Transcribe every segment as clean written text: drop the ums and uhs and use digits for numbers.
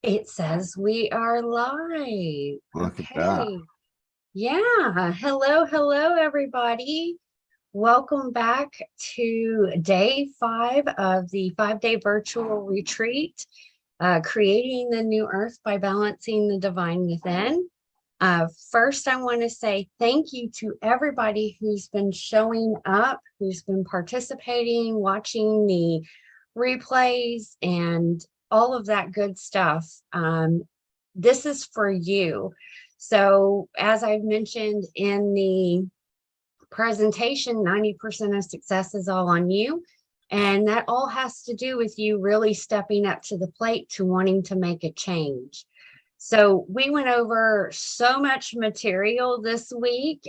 It says we are live. Look at that. Okay. Yeah. Hello, everybody. Welcome back to day 5 of the 5-day virtual retreat, Creating the New Earth by Balancing the Divine Within. First, I want to say thank you to everybody who's been showing up, who's been participating, watching the replays, and all of that good stuff. This is for you. So, as I've mentioned in the presentation, 90% of success is all on you. And that all has to do with you really stepping up to the plate to wanting to make a change. So we went over so much material this week.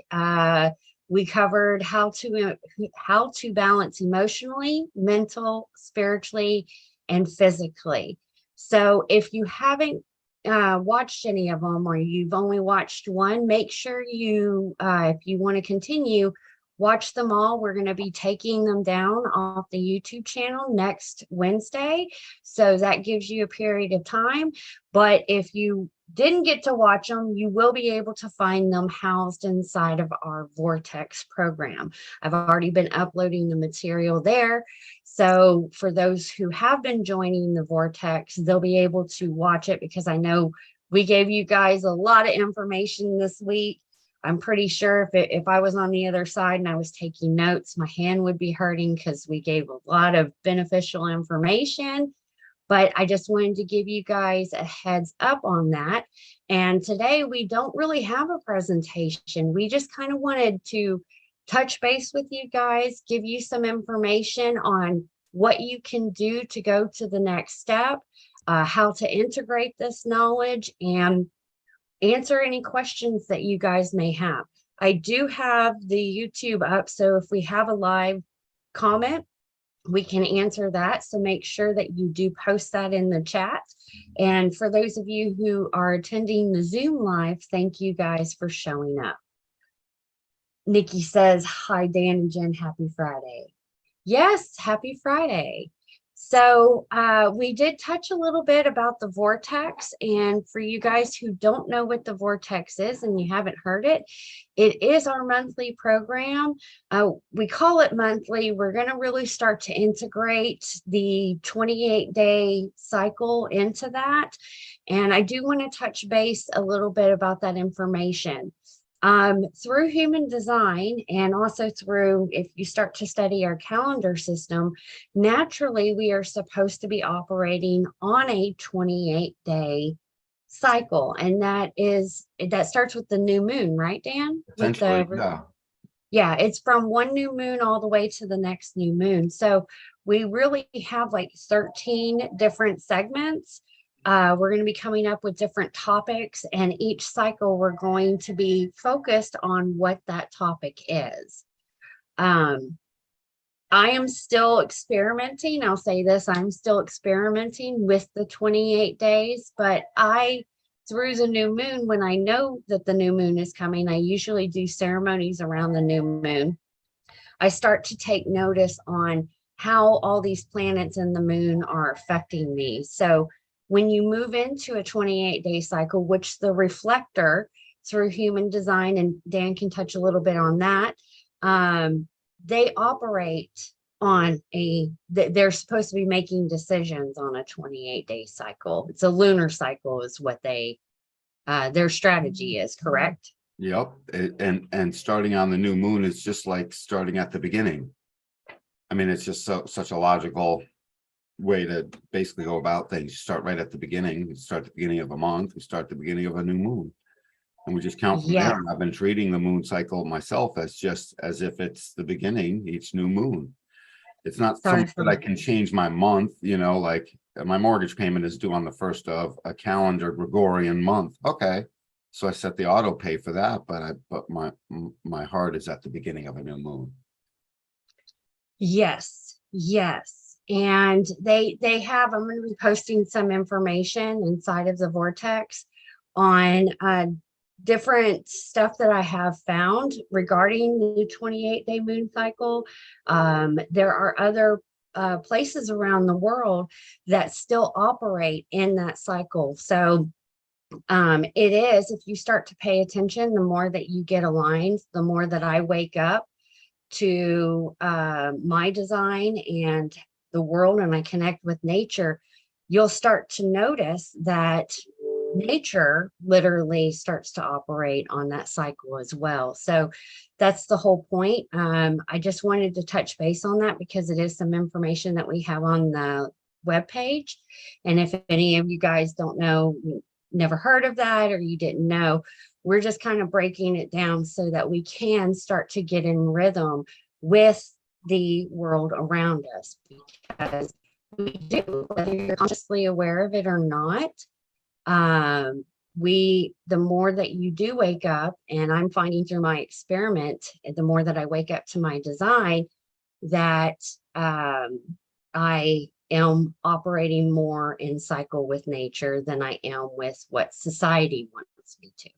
We covered how to balance emotionally, mental, spiritually, and physically. So if you haven't watched any of them, or you've only watched one, make sure you, if you want to continue, watch them all. We're going to be taking them down off the YouTube channel next Wednesday. So that gives you a period of time. But if you didn't get to watch them, you will be able to find them housed inside of our Vortex program. I've already been uploading the material there. So for those who have been joining the Vortex, they'll be able to watch it, because I know we gave you guys a lot of information this week. I'm pretty sure if I was on the other side and I was taking notes, my hand would be hurting, because we gave a lot of beneficial information. But I just wanted to give you guys a heads up on that. And today we don't really have a presentation. We just kind of wanted to touch base with you guys, give you some information on what you can do to go to the next step, how to integrate this knowledge, and answer any questions that you guys may have. I do have the YouTube up, so if we have a live comment, we can answer that. So make sure that you do post that in the chat. And for those of you who are attending the Zoom live, thank you guys for showing up. Nikki says, hi, Dan and Jen, happy Friday. Yes, happy Friday. So we did touch a little bit about the Vortex. And for you guys who don't know what the Vortex is and you haven't heard it, it is our monthly program. We call it monthly. We're going to really start to integrate the 28-day cycle into that. And I do want to touch base a little bit about that information. Through human design, and also through, if you start to study our calendar system, naturally we are supposed to be operating on a 28-day cycle. And that starts with the new moon, right, Dan? Essentially, yeah. Yeah, it's from one new moon all the way to the next new moon. So we really have like 13 different segments. We're going to be coming up with different topics, and each cycle we're going to be focused on what that topic is. I am still experimenting. I'll say this, I'm still experimenting with the 28 days, but through the new moon, when I know that the new moon is coming, I usually do ceremonies around the new moon. I start to take notice on how all these planets and the moon are affecting me. So when you move into a 28-day cycle, which the reflector through human design, and Dan can touch a little bit on that, they operate on they're supposed to be making decisions on a 28-day cycle. It's a lunar cycle is what their strategy is, correct? Yep. And starting on the new moon is just like starting at the beginning. I mean, it's just such a logical way to basically go about things. You start right at the beginning. You start at the beginning of a month. We start at the beginning of a new moon, and we just count from there. And I've been treating the moon cycle myself as just as if it's the beginning each new moon. It's not so much that I can change my month, like my mortgage payment is due on the first of a calendar Gregorian month. Okay, so I set the auto pay for that, but my heart is at the beginning of a new moon. Yes. And they have, I'm going to be posting some information inside of the Vortex on different stuff that I have found regarding the 28-day moon cycle. There are other places around the world that still operate in that cycle. So it is, if you start to pay attention, the more that you get aligned, the more that I wake up to my design and the world, and I connect with nature, you'll start to notice that nature literally starts to operate on that cycle as well. So that's the whole point. I just wanted to touch base on that because it is some information that we have on the webpage. And if any of you guys don't know, never heard of that, or you didn't know, we're just kind of breaking it down so that we can start to get in rhythm with the world around us, because we do, whether you're consciously aware of it or not. The more that you do wake up, and I'm finding through my experiment, the more that I wake up to my design, that I am operating more in cycle with nature than I am with what society wants me to.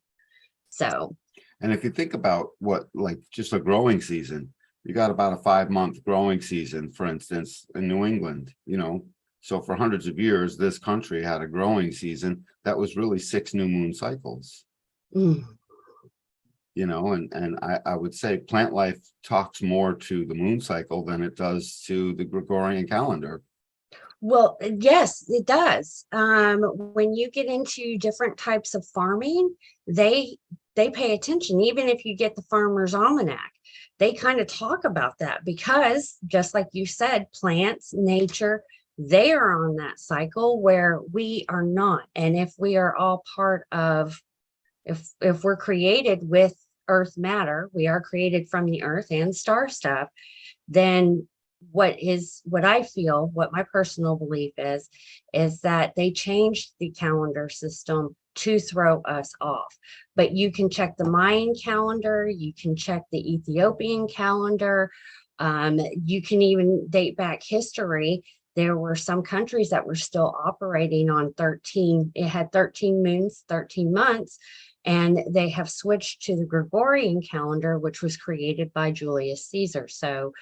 So, and if you think about what, like just a growing season, you got about a 5-month growing season, for instance, in New England, you know. So for hundreds of years, this country had a growing season that was really 6 new moon cycles. You know, and I would say plant life talks more to the moon cycle than it does to the Gregorian calendar. Well, yes, it does. When you get into different types of farming, they pay attention. Even if you get the Farmer's Almanac, they kind of talk about that, because just like you said, plants, nature, they are on that cycle where we are not. And if we are all part of, if we're created with earth matter, we are created from the earth and star stuff, then what I feel, what my personal belief is that they changed the calendar system to throw us off. But you can check the Mayan calendar, you can check the Ethiopian calendar, you can even date back history. There were some countries that were still operating on 13, it had 13 moons, 13 months, and they have switched to the Gregorian calendar, which was created by Julius Caesar. So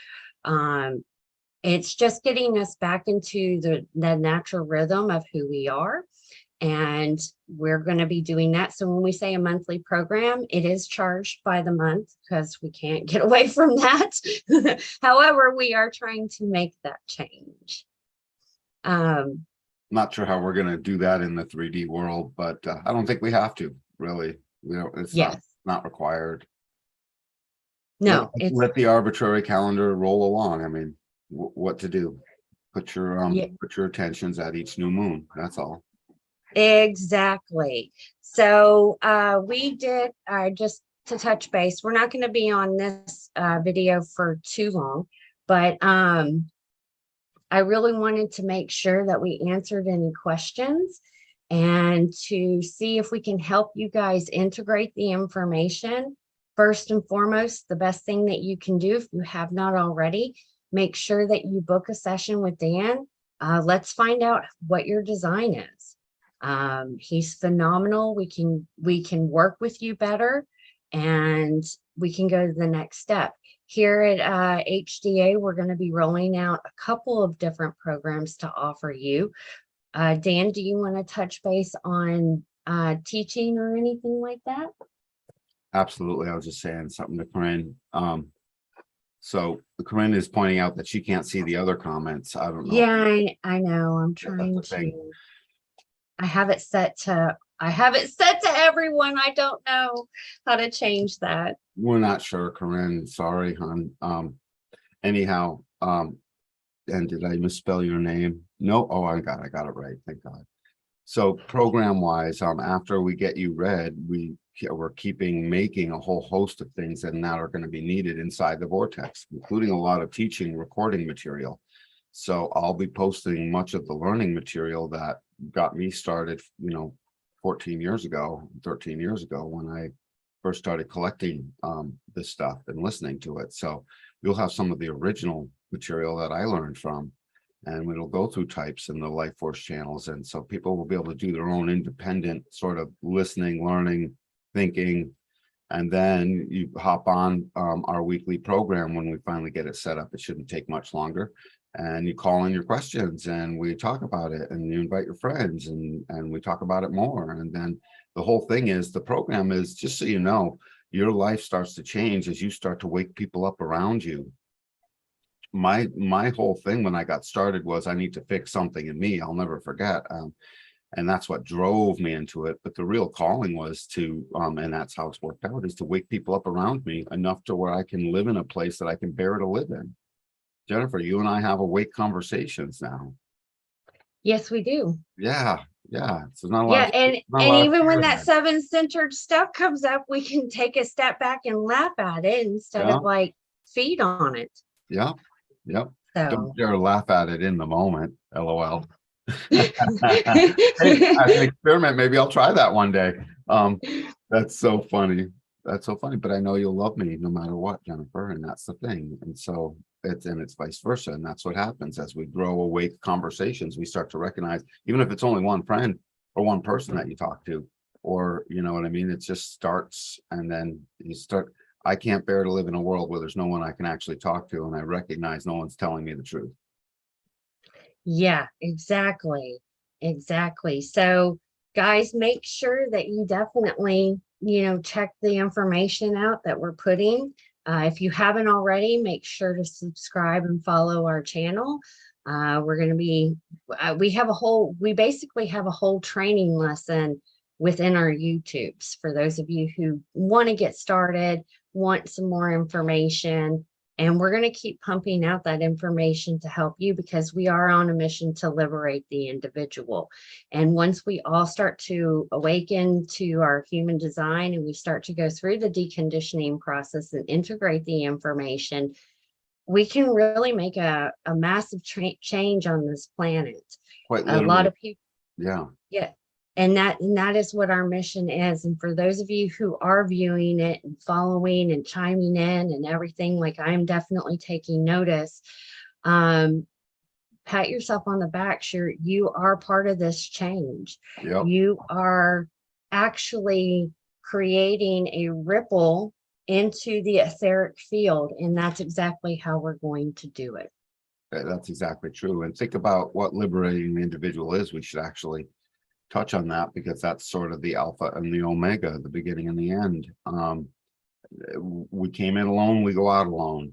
it's just getting us back into the natural rhythm of who we are. And we're going to be doing that. So when we say a monthly program, it is charged by the month because we can't get away from that. However, we are trying to make that change. Not sure how we're going to do that in the 3D world, but I don't think we have to, really. You know, it's not required. No, let the arbitrary calendar roll along. I mean, what to do? Put your attentions at each new moon. That's all. Exactly. So we did, just to touch base, we're not going to be on this video for too long, but I really wanted to make sure that we answered any questions and to see if we can help you guys integrate the information. First and foremost, the best thing that you can do, if you have not already, make sure that you book a session with Dan. Let's find out what your design is. He's phenomenal. We can work with you better, and we can go to the next step. Here at HDA, we're going to be rolling out a couple of different programs to offer you. Dan, do you want to touch base on teaching or anything like that? Absolutely. I was just saying something to Corinne. So Corinne is pointing out that she can't see the other comments. I don't know. Yeah, I know. I'm trying to. I have it set to everyone. I don't know how to change that. We're not sure, Corinne. Sorry, hon. Anyhow, and did I misspell your name? No. Oh, I got it right. Thank God. So program wise, after we get you read, we're making a whole host of things that now are going to be needed inside the vortex, including a lot of teaching recording material. So I'll be posting much of the learning material that got me started, 13 years ago, when I first started collecting this stuff and listening to it. So you'll have some of the original material that I learned from, and it'll go through types in the life force channels. And so people will be able to do their own independent sort of listening, learning, thinking, and then you hop on our weekly program when we finally get it set up. It shouldn't take much longer. and you call in your questions and we talk about it, and you invite your friends and we talk about it more. And then the whole thing is, the program is, just so you know, your life starts to change as you start to wake people up around you. My whole thing when I got started was, I need to fix something in me. I'll never forget. And that's what drove me into it. But the real calling was to, and that's how it's worked out, is to wake people up around me enough to where I can live in a place that I can bear to live in. Jennifer, you and I have awake conversations now. Yes, we do. Yeah, yeah. So not a lot Yeah, of, and not a lot of even when fear that there. seven-centered stuff comes up, we can take a step back and laugh at it instead Yeah, of like feed on it. yeah, yep. Don't So dare laugh at it in the moment. LOL. Hey, as an experiment, maybe I'll try that one day. That's so funny. That's so funny. But I know you'll love me no matter what, Jennifer, and that's the thing. And so it's vice versa. And that's what happens as we grow awake conversations. We start to recognize, even if it's only one friend or one person that you talk to, or you know what I mean, it just starts, and then you start. I can't bear to live in a world where there's no one I can actually talk to, and I recognize no one's telling me the truth. yeah, exactly. Exactly. So guys, make sure that you definitely, check the information out that we're putting. If you haven't already, make sure to subscribe and follow our channel. We're going to be, we basically have a whole training lesson within our YouTubes for those of you who want to get started, want some more information. And we're going to keep pumping out that information to help you, because we are on a mission to liberate the individual. And once we all start to awaken to our human design and we start to go through the deconditioning process and integrate the information, we can really make a massive change on this planet. Quite A lot literally. of people, Yeah. yeah. And that is what our mission is. And for those of you who are viewing it and following and chiming in and everything, like I'm definitely taking notice, pat yourself on the back. Sure, you are part of this change. Yep. You are actually creating a ripple into the etheric field. And that's exactly how we're going to do it. That's exactly true. And think about what liberating the individual is. We should actually touch on that, because that's sort of the alpha and the omega, the beginning and the end. We came in alone, we go out alone.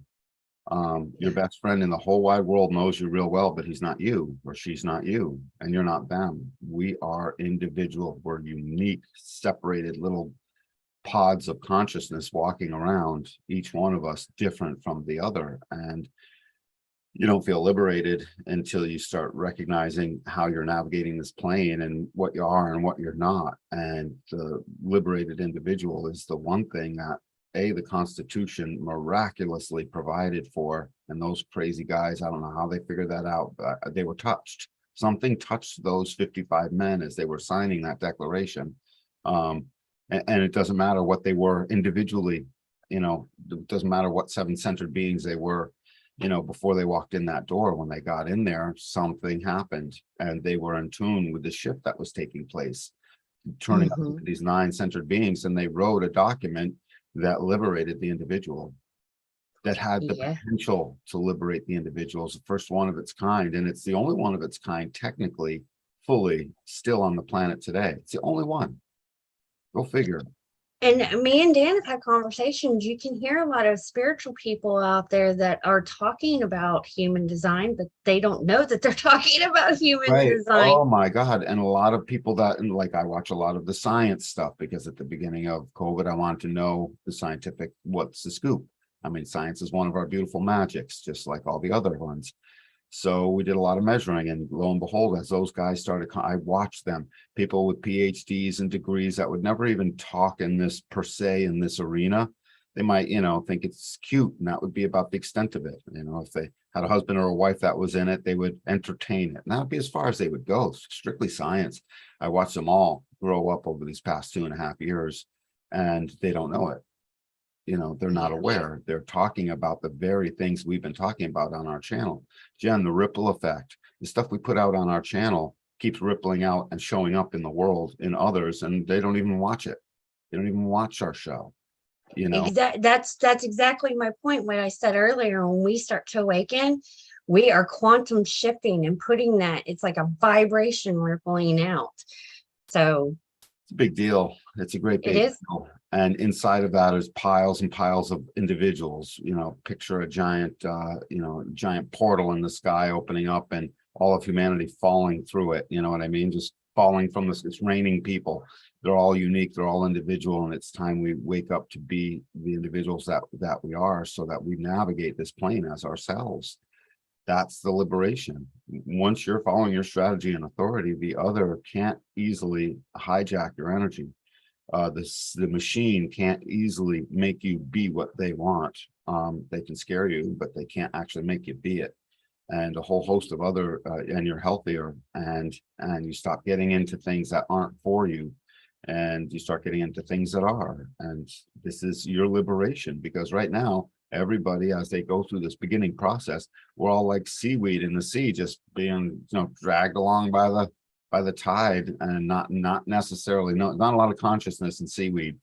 Your best friend in the whole wide world knows you real well, but he's not you, or she's not you, and you're not them. We are individual. We're unique, separated little pods of consciousness walking around, each one of us different from the other. And you don't feel liberated until you start recognizing how you're navigating this plane and what you are and what you're not. And the liberated individual is the one thing that the Constitution miraculously provided for. And those crazy guys, I don't know how they figured that out, but they were touched. Something touched those 55 men as they were signing that declaration. And it doesn't matter what they were individually, it doesn't matter what seven-centered beings they were. Before they walked in that door, when they got in there, something happened, and they were in tune with the shift that was taking place, turning up into these nine-centered beings, and they wrote a document that liberated the individual, that had the potential to liberate the individual. It's the first one of its kind, and it's the only one of its kind, technically, fully, still on the planet today. It's the only one. Go figure. And me and Dan have had conversations. You can hear a lot of spiritual people out there that are talking about human design, but they don't know that they're talking about human design. Oh my God. And a lot of people that, and like, I watch a lot of the science stuff, because at the beginning of COVID, I wanted to know the scientific, what's the scoop? I mean, science is one of our beautiful magics, just like all the other ones. So we did a lot of measuring, and lo and behold, as those guys started, I watched them, people with PhDs and degrees that would never even talk in this per se, in this arena. They might, think it's cute, and that would be about the extent of it. If they had a husband or a wife that was in it, they would entertain it. And that would be as far as they would go, strictly science. I watched them all grow up over these past 2.5 years, and they don't know it. They're not aware. They're talking about the very things we've been talking about on our channel. Jen, the ripple effect, the stuff we put out on our channel keeps rippling out and showing up in the world in others, and they don't even watch it. They don't even watch our show. That's exactly my point. What I said earlier, when we start to awaken, We are quantum shifting and putting that, it's like a vibration rippling out. So It's a big deal. It's a great it big is. deal. And inside of that is piles and piles of individuals. You know, picture a giant, giant portal in the sky opening up and all of humanity falling through it. You know what I mean? Just falling from this. It's raining people. They're all unique. They're all individual, and it's time we wake up to be the individuals that we are, so that we navigate this plane as ourselves. That's the liberation. Once you're following your strategy and authority, the other can't easily hijack your energy. The machine can't easily make you be what they want. They can scare you, but they can't actually make you be it. And a whole host of other, and you're healthier, and you stop getting into things that aren't for you, and you start getting into things that are. And this is your liberation, because right now, everybody, as they go through this beginning process, we're all like seaweed in the sea, just being, dragged along by the tide, and not necessarily, not a lot of consciousness in seaweed.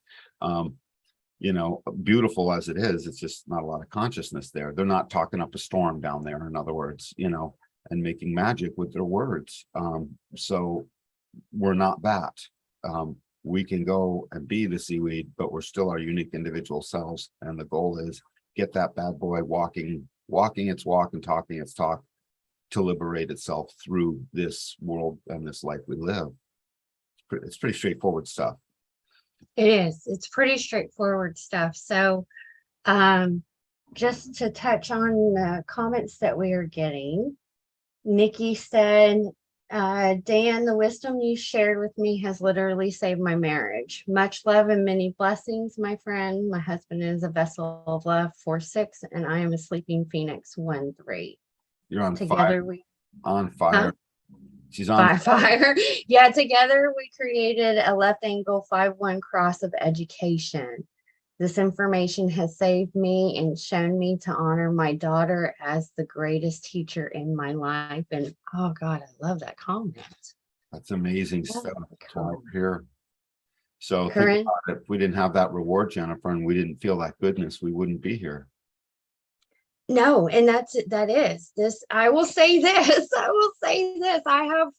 Beautiful as it is, it's just not a lot of consciousness there. They're not talking up a storm down there, in other words, and making magic with their words. So we're not that. We can go and be the seaweed, but we're still our unique individual selves. And the goal is get that bad boy walking its walk and talking its talk, to liberate itself through this world and this life we live. It's pretty straightforward stuff. It is. It's pretty straightforward stuff. So just to touch on the comments that we are getting, Nikki said, Dan, the wisdom you shared with me has literally saved my marriage. Much love and many blessings, my friend. My husband is a vessel of love 4-6, and I am a sleeping phoenix 1-3. You're on Together fire. we On fire. Huh? She's on fire. Yeah, together we created a left angle 5-1 cross of education. This information has saved me and shown me to honor my daughter as the greatest teacher in my life. And oh God, I love that comment. That's amazing stuff. Right here. So think Corinne, about it. If we didn't have that reward, Jennifer, and we didn't feel that goodness, we wouldn't be here. no, and that is this. I will say this. I have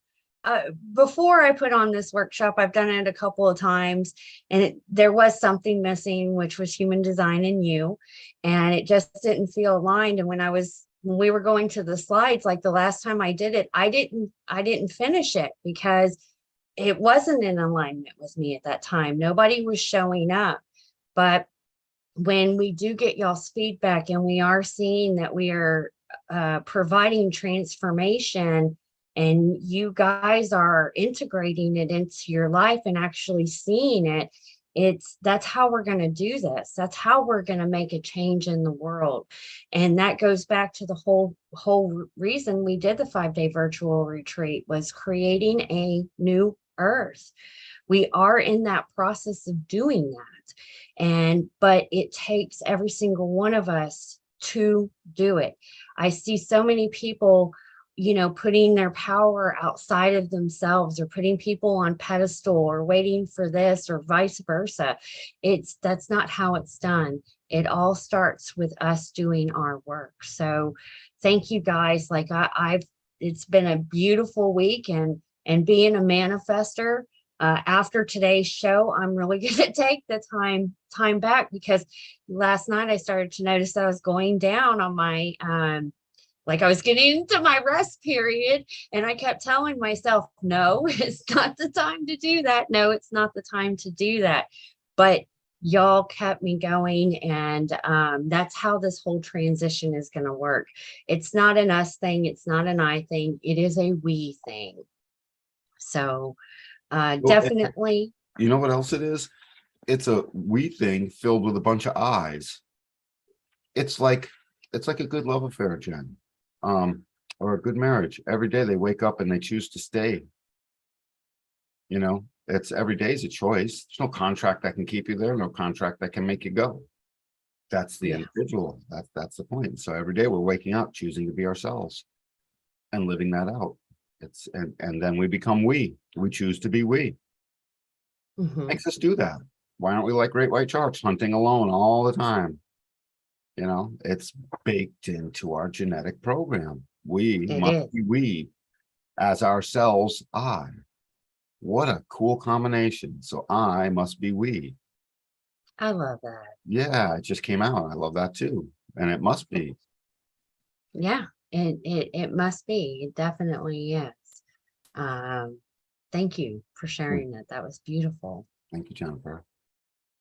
before I put on this workshop, I've done it a couple of times, and there was something missing, which was human design in you, and it just didn't feel aligned. And when we were going to the slides, like the last time I did it, I didn't finish it because it wasn't in alignment with me at that time. Nobody was showing up. But when we do get y'all's feedback and we are seeing that we are providing transformation, and you guys are integrating it into your life and actually seeing it, that's how we're going to do this. That's how we're going to make a change in the world. And that goes back to the whole reason we did the 5-day virtual retreat, was creating a new earth. We are in that process of doing that. But it takes every single one of us to do it. I see so many people, putting their power outside of themselves, or putting people on pedestal, or waiting for this, or vice versa. That's not how it's done. It all starts with us doing our work. So thank you guys. Like it's been a beautiful week, and being a manifester. After today's show, I'm really going to take the time back, because last night I started to notice that I was going down on my, like I was getting into my rest period, and I kept telling myself, no, it's not the time to do that. No, it's not the time to do that. But y'all kept me going, and that's how this whole transition is going to work. It's not an us thing. It's not an I thing. It is a we thing. So definitely. You know what else it is? It's a we thing filled with a bunch of I's. It's like a good love affair, Jen, or a good marriage. Every day they wake up and they choose to stay. It's every day is a choice. There's no contract that can keep you there, no contract that can make you go. That's the individual. That's the point. So every day we're waking up, choosing to be ourselves and living that out. And then we become we choose to be we. Makes us do that. Why aren't we like great white sharks, hunting alone all the time? It's baked into our genetic program. We It must is. be we, as ourselves, I. What a cool combination. So I must be we. I love that. Yeah, it just came out. I love that too. And it must be. Yeah, it must be. It definitely is. Thank you for sharing that. That was beautiful. Thank you, Jennifer.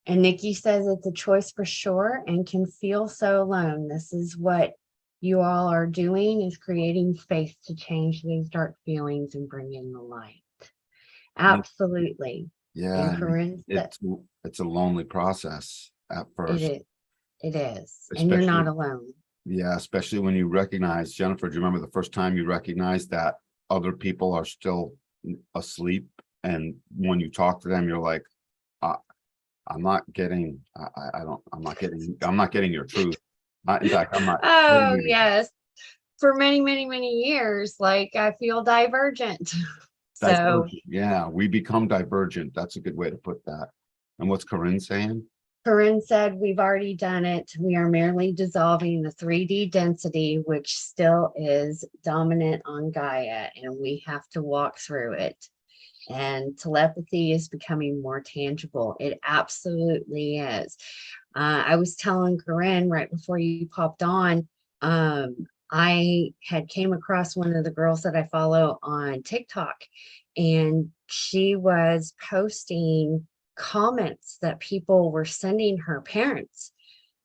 And Nikki says it's a choice for sure and can feel so alone. This is what you all are doing, is creating space to change these dark feelings and bring in the light. Absolutely. Yeah, And and Corinne said it's a lonely process at it first, is. It is. And you're not especially, alone. yeah, especially when you recognize, Jennifer, do you remember the first time you recognized that other people are still asleep? And when you talk to them, you're like, I, I'm not getting, I'm not getting your truth. In fact, I'm not getting Oh, you. yes. For many, many, many years, like I feel divergent. So Divergent. Yeah, we become divergent. That's a good way to put that. And what's Corinne saying? Corinne said, we've already done it. We are merely dissolving the 3D density, which still is dominant on Gaia, and we have to walk through it. And telepathy is becoming more tangible. It absolutely is. I was telling Corinne right before you popped on, I had came across one of the girls that I follow on TikTok, and she was posting comments that people were sending her parents.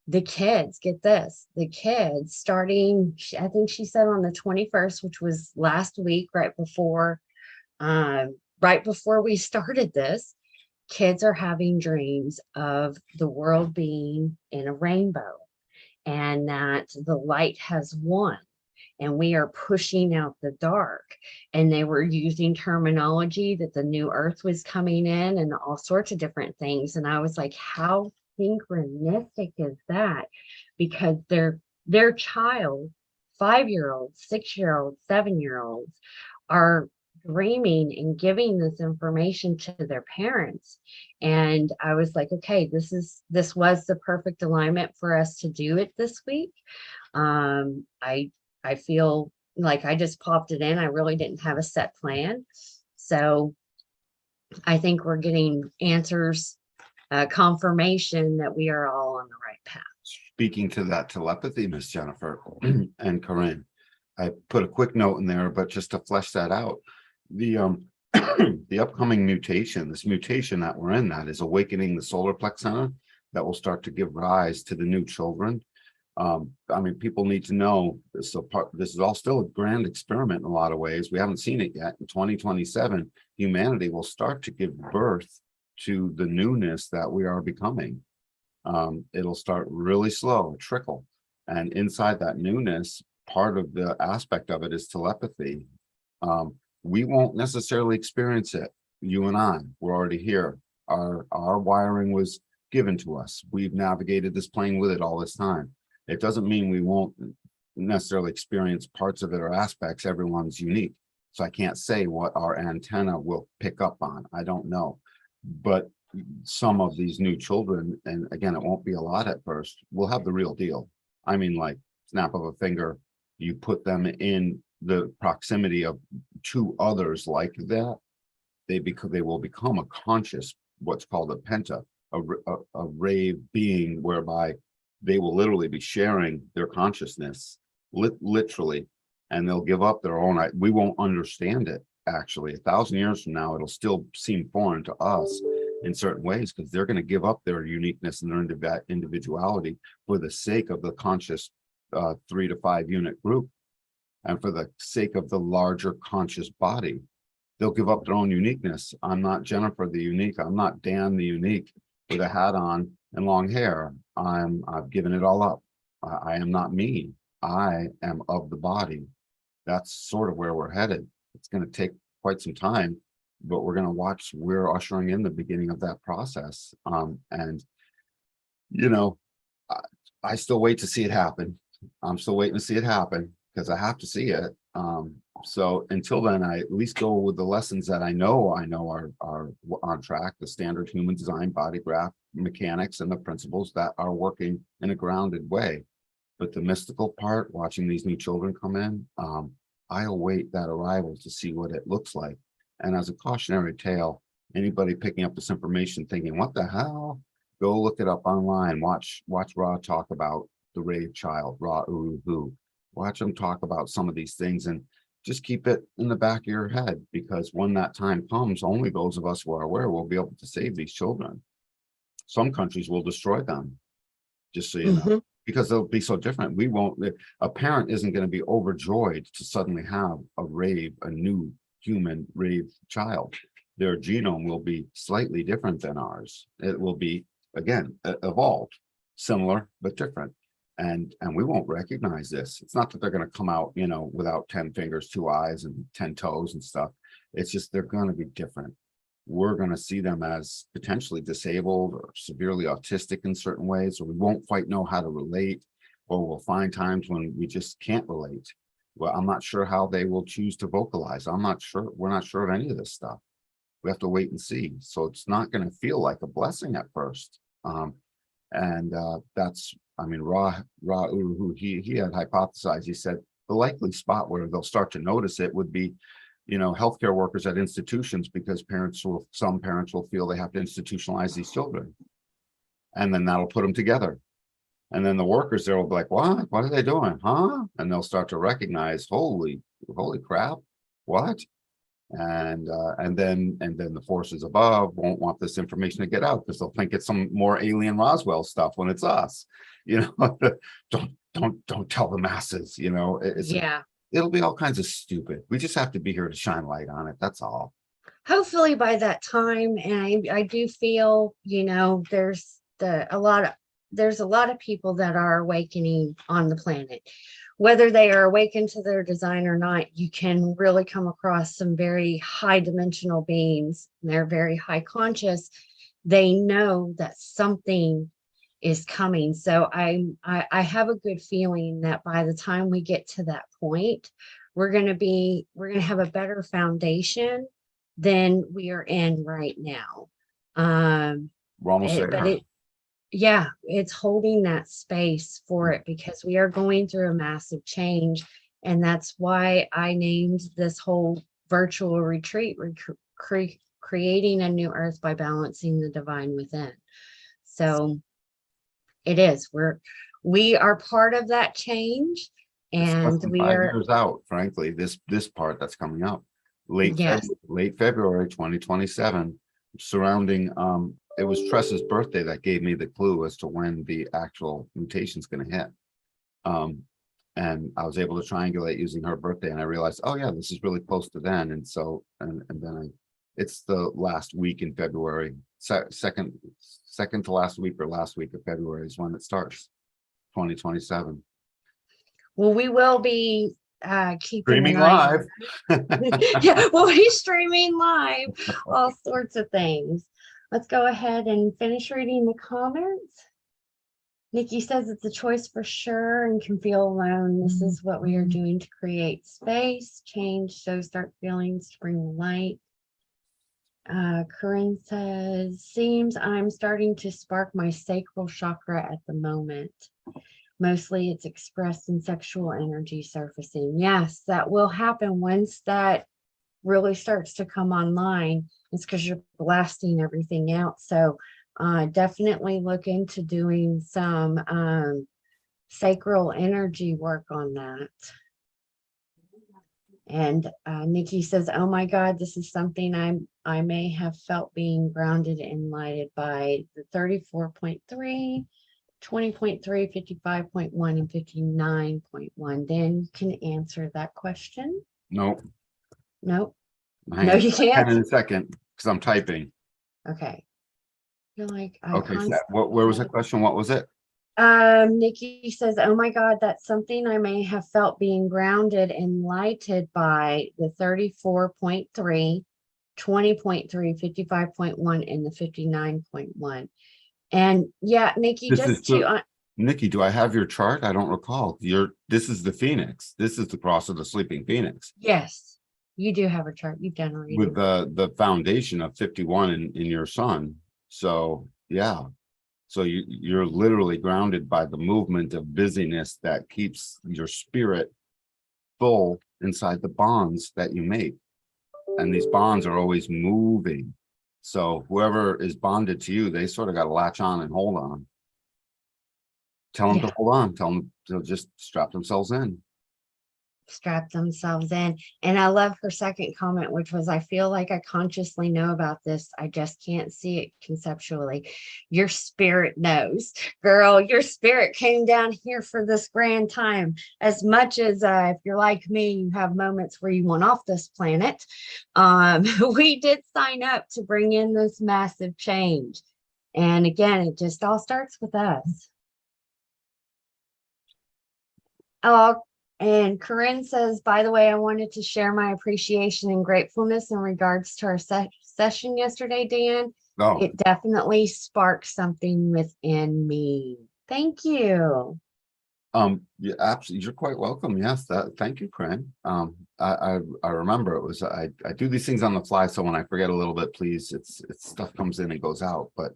The kids, get this, the kids starting, I think she said on the 21st, which was last week, right before we started this, kids are having dreams of the world being in a rainbow and that the light has won and we are pushing out the dark. And they were using terminology that the new earth was coming in and all sorts of different things. And I was like, how synchronistic is that? Because their child, 5-year-olds, 6-year-olds, 7-year-olds are dreaming and giving this information to their parents. And I was like, okay, this was the perfect alignment for us to do it this week. I feel like I just popped it in. I really didn't have a set plan. So I think we're getting answers, confirmation that we are all on the right path. Speaking to that telepathy, Miss Jennifer and Corinne, I put a quick note in there, but just to flesh that out, the the upcoming mutation, this mutation that we're in, that is awakening the solar plex center, that will start to give rise to the new children. I mean, people need to know this. So this is all still a grand experiment in a lot of ways. We haven't seen it yet. In 2027, humanity will start to give birth to the newness that we are becoming. It'll start really slow, trickle. And inside that newness, part of the aspect of it is telepathy. We won't necessarily experience it. You and I, we're already here. Our wiring was given to us. We've navigated this plane with it all this time. It doesn't mean we won't necessarily experience parts of it or aspects. Everyone's unique. So I can't say what our antenna will pick up on. I don't know. But some of these new children, and again, it won't be a lot at first, will have the real deal. I mean, like snap of a finger, you put them in the proximity of two others like that, they will become a conscious, what's called a penta, a rave being, whereby they will literally be sharing their consciousness, literally, and they'll give up their own. We won't understand it. Actually, 1,000 years from now, it'll still seem foreign to us in certain ways, because they're going to give up their uniqueness and their individuality for the sake of the conscious 3 to 5 unit group, and for the sake of the larger conscious body. They'll give up their own uniqueness. I'm not Jennifer the unique. I'm not Dan the unique with a hat on and long hair. I've given it all up. I am not me. I am of the body. That's sort of where we're headed. It's going to take quite some time, but we're going to watch. We're ushering in the beginning of that process. And you know, I still wait to see it happen. I'm still waiting to see it happen because I have to see it. So until then, I at least go with the lessons that I know are on track, the standard human design body graph mechanics and the principles that are working in a grounded way. But the mystical part, watching these new children come in, I await that arrival to see what it looks like. And as a cautionary tale, anybody picking up this information thinking, what the hell? Go look it up online. Watch Ra talk about the rave child, Ra Uruhu. Watch them talk about some of these things and just keep it in the back of your head, because when that time comes, only those of us who are aware will be able to save these children. Some countries will destroy them, just so you know, because they'll be so different. We won't, a parent isn't going to be overjoyed to suddenly have a new human rave child. Their genome will be slightly different than ours. It will be, again, evolved, similar, but different. And we won't recognize this. It's not that they're going to come out, without 10 fingers, 2 eyes, and 10 toes and stuff. It's just they're going to be different. We're going to see them as potentially disabled or severely autistic in certain ways, or we won't quite know how to relate, or we'll find times when we just can't relate. Well, I'm not sure how they will choose to vocalize. I'm not sure. We're not sure of any of this stuff. We have to wait and see. So it's not going to feel like a blessing at first. That's, I mean, Ra Uruhu, he had hypothesized, he said the likely spot where they'll start to notice it would be, healthcare workers at institutions, because some parents will feel they have to institutionalize these children. And then that'll put them together. And then the workers there will be like, what are they doing? Huh? And they'll start to recognize, holy crap, what? And then the forces above won't want this information to get out, because they'll think it's some more alien Roswell stuff when it's us. Don't tell the masses. It'll be all kinds of stupid. We just have to be here to shine light on it. That's all. Hopefully by that time, and I do feel, there's a lot of people that are awakening on the planet. Whether they are awakened to their design or not, you can really come across some very high dimensional beings. They're very high conscious. They know that something is coming. So I have a good feeling that by the time we get to that point, we're going to have a better foundation than we are in right now. We're almost there. Yeah, it's holding that space for it, because we are going through a massive change. And that's why I named this whole virtual retreat, creating a new earth by balancing the divine within. So it is, we are part of that change, and we 5 are years out, frankly, this part that's coming up late February 2027, surrounding it was Tressa's birthday that gave me the clue as to when the actual mutation is going to hit. And I was able to triangulate using her birthday, and I realized, oh yeah, this is really close to then. And so, and then it's the last week in February, second to last week or last week of February is when it starts, 2027. Well, we will be keeping streaming live. Yeah, we'll be streaming live, all sorts of things. Let's go ahead and finish reading the comments. Nikki says it's a choice for sure and can feel alone. This is what we are doing to create space, change, so start feelings to bring the light. Corinne says, seems I'm starting to spark my sacral chakra at the moment. Mostly it's expressed in sexual energy surfacing. Yes, that will happen once that really starts to come online. It's because you're blasting everything out. So definitely look into doing some sacral energy work on that. And Nikki says, oh my God, this is something I may have felt being grounded and lighted by the 34.3, 20.3, 55.1, and 59.1. Dan, you can answer that question. Nope. Nope. No, you can't. In a second, because I'm typing. Okay. You're like, okay, so where was the question? What was it? Nikki says, oh my God, that's something I may have felt being grounded and lighted by the 34.3, 20.3, 55.1, and the 59.1. And yeah, Nikki, Nikki, do I have your chart? I don't recall. This is the Phoenix. This is the cross of the sleeping Phoenix. Yes, you do have a chart. You've done a reading. With the foundation of 51 in your sun. So yeah. So you're literally grounded by the movement of busyness that keeps your spirit full inside the bonds that you make. And these bonds are always moving. So whoever is bonded to you, they sort of got to latch on and hold on. Tell them to hold on. Tell them to just strap themselves in. Strap themselves in. And I love her second comment, which was, I feel like I consciously know about this. I just can't see it conceptually. Your spirit knows. Girl, your spirit came down here for this grand time. As much as if you're like me, you have moments where you want off this planet. We did sign up to bring in this massive change. And again, it just all starts with us. And Corinne says, by the way, I wanted to share my appreciation and gratefulness in regards to our session yesterday, Dan. Oh, It definitely sparked something within me. Thank you. yeah, absolutely. You're quite welcome. Yes, thank you, Corinne. I remember it was I do these things on the fly, so when I forget a little bit, please, it's stuff comes in and goes out. But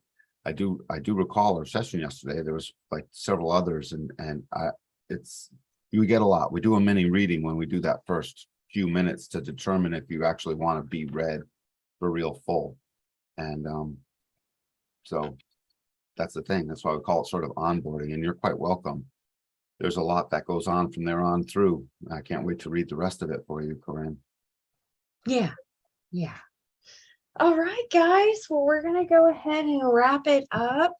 I do recall our session yesterday. There was like several others, and you get a lot. We do a mini reading when we do that first few minutes to determine if you actually want to be read for real full. And so that's the thing. That's why we call it sort of onboarding, and you're quite welcome. There's a lot that goes on from there on through. I can't wait to read the rest of it for you, Corinne. Yeah. All right, guys. Well, we're going to go ahead and wrap it up.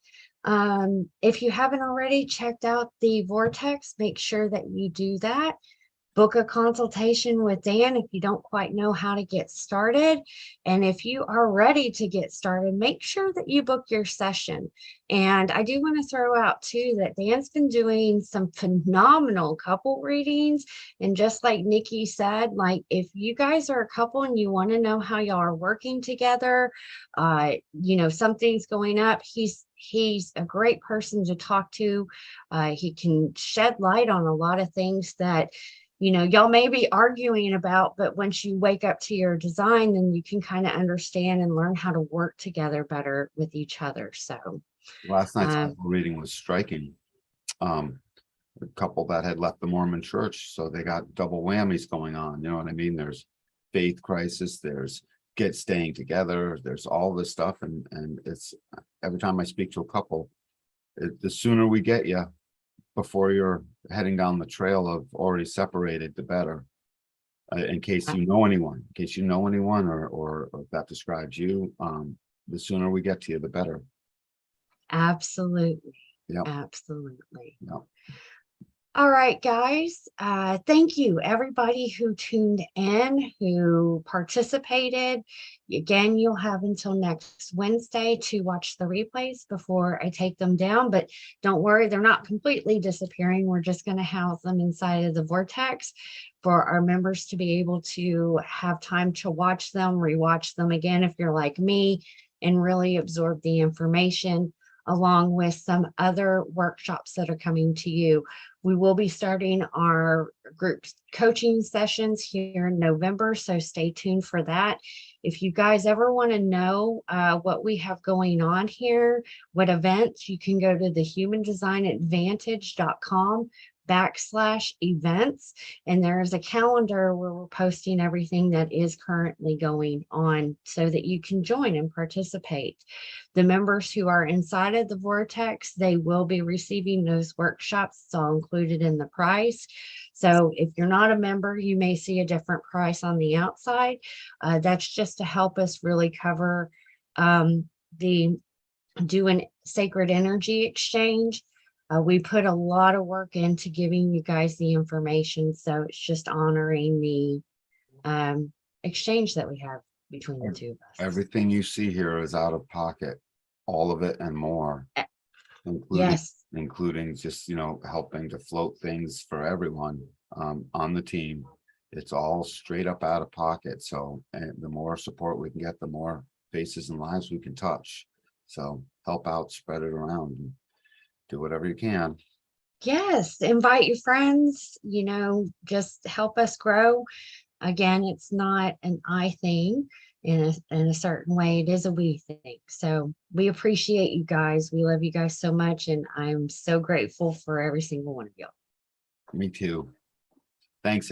If you haven't already checked out the Vortex, make sure that you do that. Book a consultation with Dan if you don't quite know how to get started. And if you are ready to get started, make sure that you book your session. And I do want to throw out too that Dan's been doing some phenomenal couple readings. And just like Nikki said, like if you guys are a couple and you want to know how y'all are working together, something's going up, he's a great person to talk to. He can shed light on a lot of things that y'all may be arguing about, but once you wake up to your design, then you can kind of understand and learn how to work together better with each other. So Last night's reading was striking. A couple that had left the Mormon church, so they got double whammies going on. You know what I mean? There's faith crisis, there's staying together, there's all this stuff, and it's every time I speak to a couple, the sooner we get you before you're heading down the trail of already separated, the better. In case you know anyone, or if that describes you, the sooner we get to you, the better. Absolutely. Yeah. Absolutely. Yeah. All right, guys. Thank you, everybody who tuned in, who participated. Again, you'll have until next Wednesday to watch the replays before I take them down. But don't worry, they're not completely disappearing. We're just going to house them inside of the Vortex for our members to be able to have time to watch them, rewatch them again if you're like me, and really absorb the information, along with some other workshops that are coming to you. We will be starting our group coaching sessions here in November, so stay tuned for that. If you guys ever want to know what we have going on here, what events, you can go to the humandesignadvantage.com/events, and there's a calendar where we're posting everything that is currently going on so that you can join and participate. The members who are inside of the Vortex, they will be receiving those workshops. It's all included in the price. So if you're not a member, you may see a different price on the outside. That's just to help us really cover the doing sacred energy exchange. We put a lot of work into giving you guys the information. So it's just honoring the exchange that we have between the two of us. Everything you see here is out of pocket, all of it and more, including just helping to float things for everyone on the team. It's all straight up out of pocket. So the more support we can get, the more faces and lives we can touch. So help out, spread it around, and do whatever you can. Yes, invite your friends, just help us grow. again, it's not an I thing in a certain way. It is a we thing. So we appreciate you guys. We love you guys so much. And I'm so grateful for every single one of y'all. Me too. Thanks.